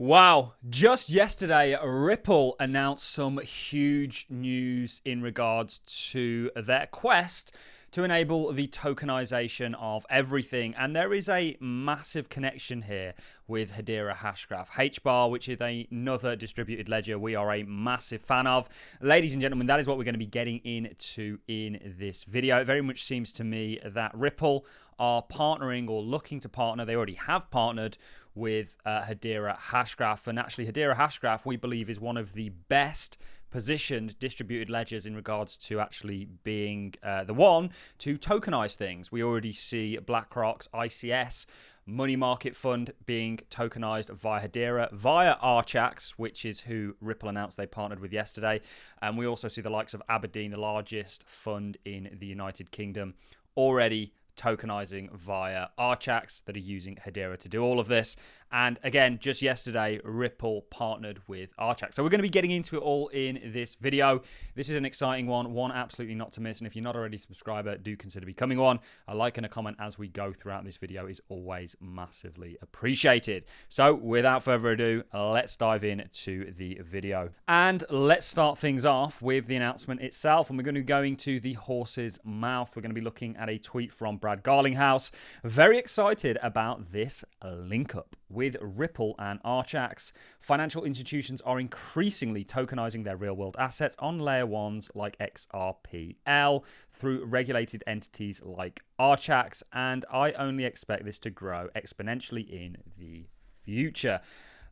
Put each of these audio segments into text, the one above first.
Wow, just yesterday, Ripple announced some huge news in regards to their quest to enable the tokenization of everything. And there is a massive connection here with Hedera Hashgraph. HBAR, which is another distributed ledger we are a massive fan of. Ladies and gentlemen, that is what we're going to be getting into in this video. It very much seems to me that Ripple are partnering or looking to partner. They already have partnered with Hedera Hashgraph. And actually, Hedera Hashgraph, we believe, is one of the best positioned distributed ledgers in regards to actually being the one to tokenize things. We already see BlackRock's ICS money market fund being tokenized via Hedera, via Archax, which is who Ripple announced they partnered with yesterday. And we also see the likes of Aberdeen, the largest fund in the United Kingdom, already tokenizing via Archax that are using Hedera to do all of this. And again, just yesterday, Ripple partnered with Archax. So we're going to be getting into it all in this video. This is an exciting one absolutely not to miss. And if you're not already a subscriber, do consider becoming one. A like and a comment as we go throughout this video is always massively appreciated. So without further ado, let's dive into the video. And let's start things off with the announcement itself. And we're going to be going to the horse's mouth. We're going to be looking at a tweet from Brad Garlinghouse. Very excited about this link up with Ripple and Archax. Financial institutions are increasingly tokenizing their real-world assets on layer ones like XRPL through regulated entities like Archax, and I only expect this to grow exponentially in the future.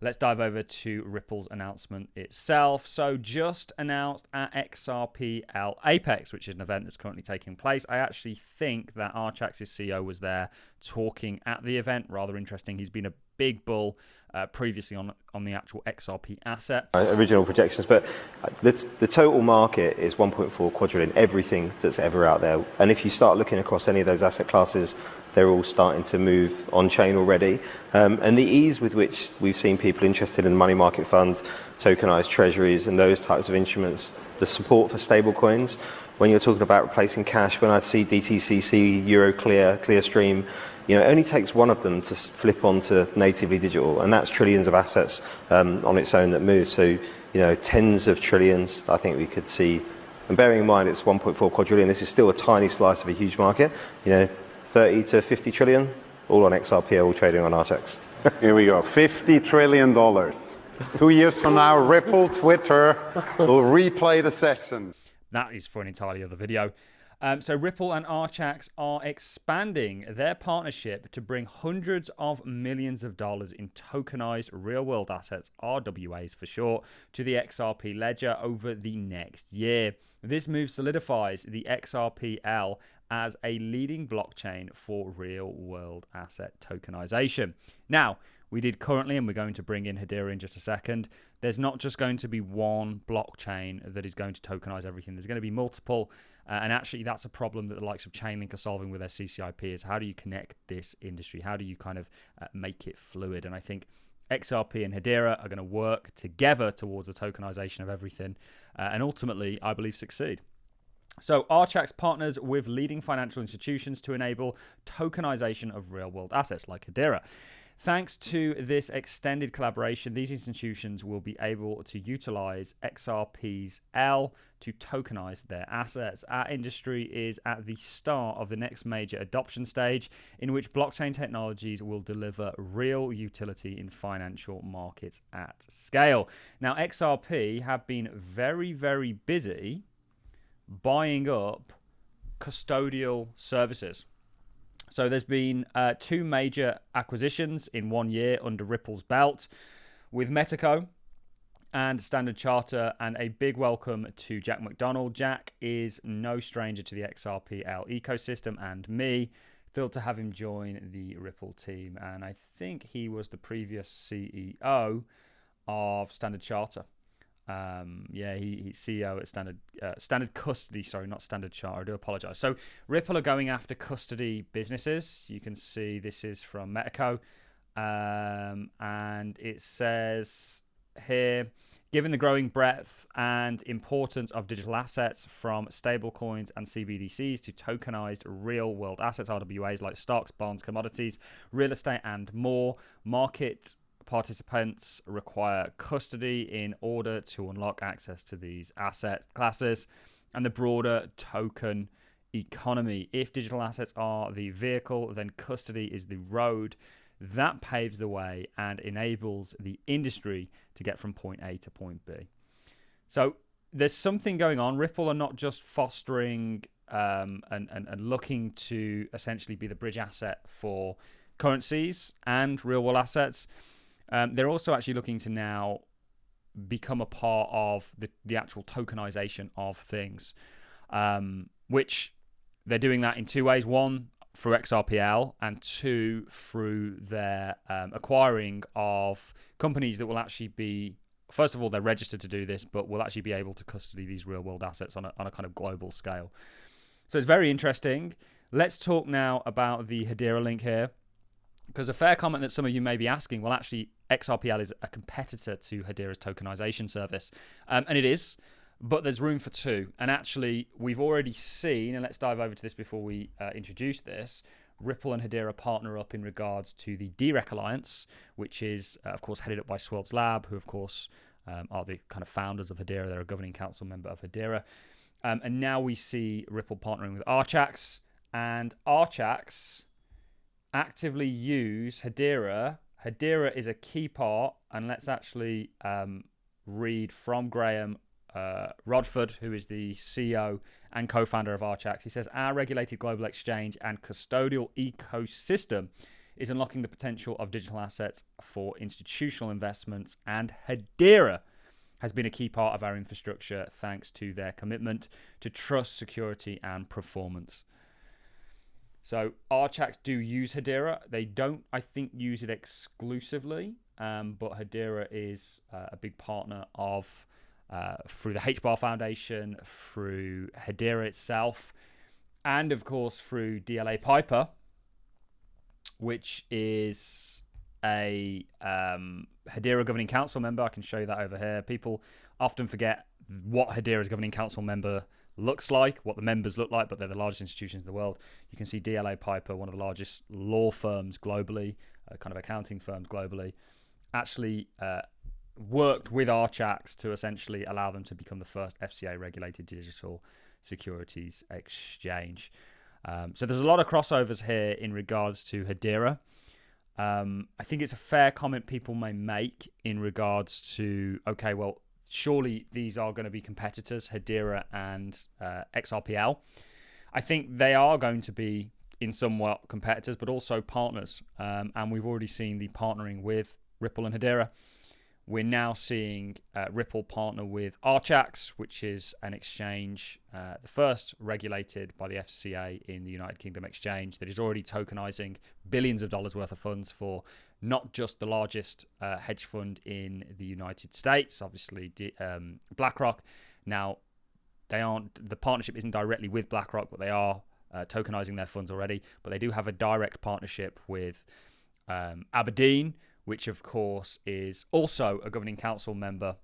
Let's dive over to Ripple's announcement itself. So just announced at XRPL Apex, which is an event that's currently taking place. I actually think that Archax's CEO was there talking at the event. Rather interesting. He's been a big bull previously on the actual XRP asset. Original projections, but the total market is 1.4 quadrillion, everything that's ever out there. And if you start looking across any of those asset classes, they're all starting to move on-chain already. And the ease with which we've seen people interested in money market funds, tokenized treasuries, and those types of instruments, the support for stable coins, when you're talking about replacing cash, when I see DTCC, Euroclear, Clearstream, it only takes one of them to flip onto natively digital, and that's trillions of assets on its own that move. So, tens of trillions, I think we could see. And bearing in mind it's 1.4 quadrillion, this is still a tiny slice of a huge market. 30 to 50 trillion, all on XRP, all trading on Archax. Here we go, $50 trillion. 2 years from now, Ripple, Twitter will replay the session. That is for an entirely other video. So Ripple and Archax are expanding their partnership to bring hundreds of millions of dollars in tokenized real-world assets, RWAs for short, to the XRP ledger over the next year. This move solidifies the XRPL as a leading blockchain for real-world asset tokenization. Now, we did currently, and we're going to bring in Hedera in just a second, there's not just going to be one blockchain that is going to tokenize everything. There's going to be multiple, and actually that's a problem that the likes of Chainlink are solving with their CCIP, is how do you connect this industry? How do you kind of make it fluid? And I think XRP and Hedera are going to work together towards the tokenization of everything, and ultimately, I believe, succeed. So Archax partners with leading financial institutions to enable tokenization of real-world assets like Hedera. Thanks to this extended collaboration, these institutions will be able to utilize XRP's L to tokenize their assets. Our industry is at the start of the next major adoption stage in which blockchain technologies will deliver real utility in financial markets at scale. Now, XRP have been very, very busy buying up custodial services. So there's been two major acquisitions in 1 year under Ripple's belt with Metaco and Standard Charter, and a big welcome to Jack McDonald. Jack is no stranger to the XRPL ecosystem and me. Thrilled to have him join the Ripple team, and I think he was the previous CEO of Standard Charter. He's CEO at Standard Custody, sorry, not Standard Charter. I do apologize. So Ripple are going after custody businesses. You can see this is from Metaco, and it says here, given the growing breadth and importance of digital assets from stablecoins and CBDCs to tokenized real-world assets, RWAs like stocks, bonds, commodities, real estate, and more, market participants require custody in order to unlock access to these asset classes and the broader token economy. If digital assets are the vehicle, then custody is the road. That paves the way and enables the industry to get from point A to point B. So there's something going on. Ripple are not just fostering and looking to essentially be the bridge asset for currencies and real world assets. They're also actually looking to now become a part of the actual tokenization of things, which they're doing that in two ways. One, through XRPL, and two, through their acquiring of companies that will actually be, first of all, they're registered to do this, but will actually be able to custody these real world assets on a kind of global scale. So it's very interesting. Let's talk now about the Hedera link here, because a fair comment that some of you may be asking, well, actually, XRPL is a competitor to Hedera's tokenization service. And it is, but there's room for two. And actually, we've already seen, and let's dive over to this before we introduce this, Ripple and Hedera partner up in regards to the DREC Alliance, which is, of course, headed up by Sweltz Lab, who, of course, are the kind of founders of Hedera. They're a governing council member of Hedera. And now we see Ripple partnering with Archax, and Archax actively use Hedera. Hedera is a key part, and let's actually read from Graham Rodford, who is the CEO and co-founder of Archax. He says, our regulated global exchange and custodial ecosystem is unlocking the potential of digital assets for institutional investments, and Hedera has been a key part of our infrastructure thanks to their commitment to trust, security, and performance. So Archax do use Hedera. They don't, I think, use it exclusively, but Hedera is a big partner of, through the HBAR Foundation, through Hedera itself, and of course through DLA Piper, which is a Hedera governing council member. I can show you that over here. People often forget what Hedera's governing council member looks like, what the members look like, but they're the largest institutions in the world. You can see DLA Piper, one of the largest law firms globally, kind of accounting firms globally, actually worked with Archax to essentially allow them to become the first FCA-regulated digital securities exchange. So there's a lot of crossovers here in regards to Hedera. I think it's a fair comment people may make in regards to, okay, well, surely these are going to be competitors, Hedera and XRPL. I think they are going to be in somewhat competitors, but also partners. And we've already seen the partnering with Ripple and Hedera. We're now seeing Ripple partner with Archax, which is an exchange, the first regulated by the FCA in the United Kingdom exchange, that is already tokenizing billions of dollars worth of funds for not just the largest hedge fund in the United States, obviously BlackRock. Now, the partnership isn't directly with BlackRock, but they are tokenizing their funds already. But they do have a direct partnership with Aberdeen, which of course is also a governing council member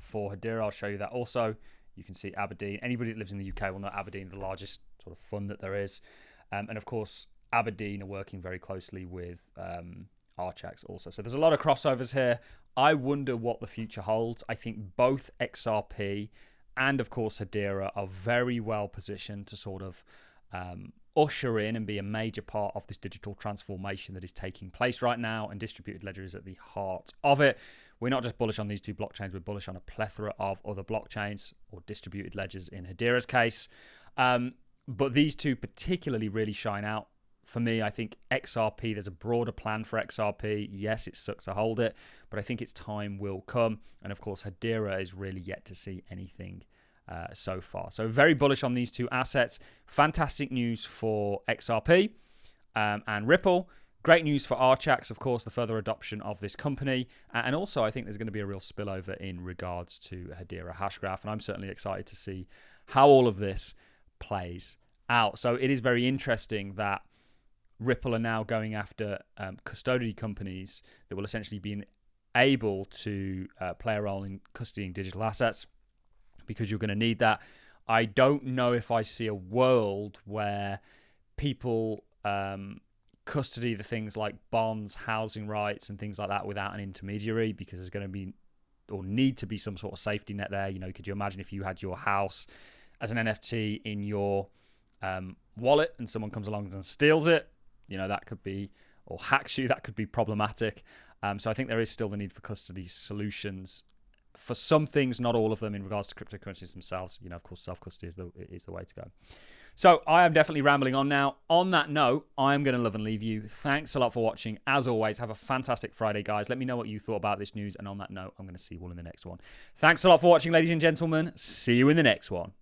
for Hedera. I'll show you that also. You can see Aberdeen. Anybody that lives in the UK will know Aberdeen, the largest sort of fund that there is. And of course, Aberdeen are working very closely with Archax also. So there's a lot of crossovers here. I wonder what the future holds. I think both XRP and of course Hedera are very well positioned to sort of usher in and be a major part of this digital transformation that is taking place right now, and distributed ledger is at the heart of it. We're not just bullish on these two blockchains, we're bullish on a plethora of other blockchains, or distributed ledgers in Hedera's case. But these two particularly really shine out. For me, I think XRP, there's a broader plan for XRP. Yes, it sucks to hold it, but I think its time will come. And of course, Hedera is really yet to see anything so far. So very bullish on these two assets. Fantastic news for XRP and Ripple. Great news for Archax, of course, the further adoption of this company. And also, I think there's going to be a real spillover in regards to Hedera Hashgraph. And I'm certainly excited to see how all of this plays out. So it is very interesting that Ripple are now going after custody companies that will essentially be able to play a role in custodying digital assets, because you're going to need that. I don't know if I see a world where people custody the things like bonds, housing rights, and things like that without an intermediary, because there's going to be or need to be some sort of safety net there. Could you imagine if you had your house as an NFT in your wallet and someone comes along and steals it? That could be, or hacks you, that could be problematic. So I think there is still the need for custody solutions for some things, not all of them, in regards to cryptocurrencies themselves. Of course, self-custody is the way to go. So I am definitely rambling on now. On that note, I'm going to love and leave you. Thanks a lot for watching. As always, have a fantastic Friday, guys. Let me know what you thought about this news. And on that note, I'm going to see you all in the next one. Thanks a lot for watching, ladies and gentlemen. See you in the next one.